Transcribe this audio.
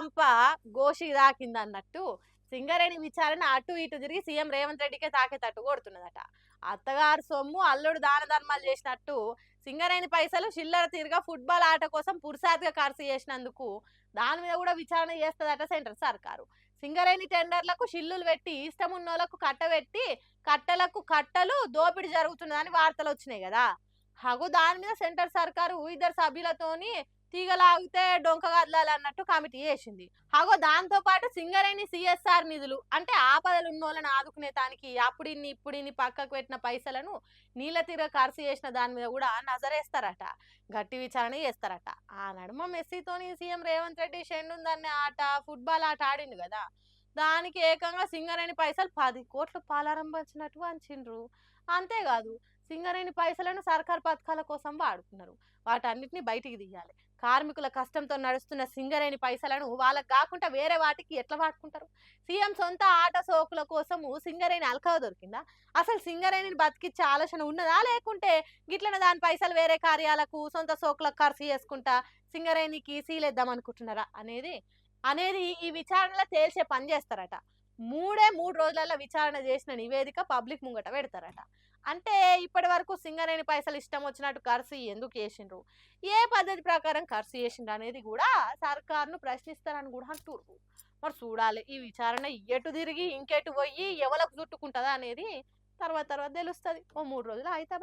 గంప గోషికి తాకిందన్నట్టు సింగరేణి విచారణ అటు ఇటు తిరిగి సీఎం రేవంత్ రెడ్డికే తాకేటట్టు కొడుతున్నదట. అత్తగారు సొమ్ము అల్లుడు దాన ధర్మాలు చేసినట్టు సింగరేణి పైసలు చిల్లర తీరుగా ఫుట్బాల్ ఆట కోసం పురుసాతిగా ఖర్చు చేసినందుకు దాని మీద కూడా విచారణ చేస్తుందట సెంట్రల్ సర్కారు. సింగరేణి టెండర్లకు షిల్లులు పెట్టి ఇష్టం ఉన్నోళ్లకు కట్టబెట్టి కట్టలకు కట్టలు దోపిడీ జరుగుతున్నదని వార్తలు వచ్చినాయి కదా. హగు దాని మీద సెంట్రల్ సర్కారు ఇద్దరు సభ్యులతోని తీగలాగితే డొంక కదలాలన్నట్టు కమిటీ చేసింది. హగో దాంతో పాటు సింగరేణి సిఎస్ఆర్ నిధులు అంటే ఆపదలు ఉన్నోళ్ళని ఆదుకునే దానికి అప్పుడిన్ని ఇప్పుడిన్ని పక్కకు పెట్టిన పైసలను నీళ్ళ తీర ఖర్చు చేసిన దాని మీద కూడా నజరేస్తారట, గట్టి విచారణ చేస్తారట. ఆ నడుమ మెస్సీతోని సీఎం రేవంత్ రెడ్డి షెండుందన్న ఆట ఫుట్బాల్ ఆట ఆడిండు కదా, దానికి ఏకంగా సింగరేణి పైసలు 10 కోట్లు పాలారం పంచినట్టు అంచిండ్రు. అంతేకాదు సింగరేణి పైసలను సర్కార్ పథకాల కోసం వాడుకున్నారు. వాటన్నిటిని బయటికి తీయాలి. కార్మికుల కష్టంతో నడుస్తున్న సింగరేణి పైసలను వాళ్ళకు కాకుండా వేరే వాటికి ఎట్లా వాడుకుంటారు? సీఎం సొంత ఆట సోకుల కోసము సింగరేణి అల్కవ దొరికిందా? అసలు సింగరేణిని బతికిచ్చే ఆలోచన ఉన్నదా, లేకుంటే గిట్లన దాని పైసలు వేరే కార్యాలకు సొంత సోకులకు ఖర్చు చేసుకుంటా సింగరేణికి సీలేద్దాం అనుకుంటున్నారా అనేది అనేది ఈ విచారణలో తేల్చే పని చేస్తారట. 3 రోజులలో విచారణ చేసిన నివేదిక పబ్లిక్ ముంగట పెడతారట. అంటే ఇప్పటి వరకు సింగరేణి పైసలు ఇష్టం వచ్చినట్టు ఖర్చు ఎందుకు చేసిండ్రు, ఏ పద్ధతి ప్రకారం ఖర్చు చేసిండ్రు అనేది కూడా సర్కార్ను ప్రశ్నిస్తారని కూడా అంటుర్రు. మరి చూడాలి ఈ విచారణ ఎటు తిరిగి ఇంకెటు పోయి ఎవలకు చుట్టుకుంటుందా అనేది తర్వాత తర్వాత తెలుస్తుంది. ఓ 3 రోజులు అయితే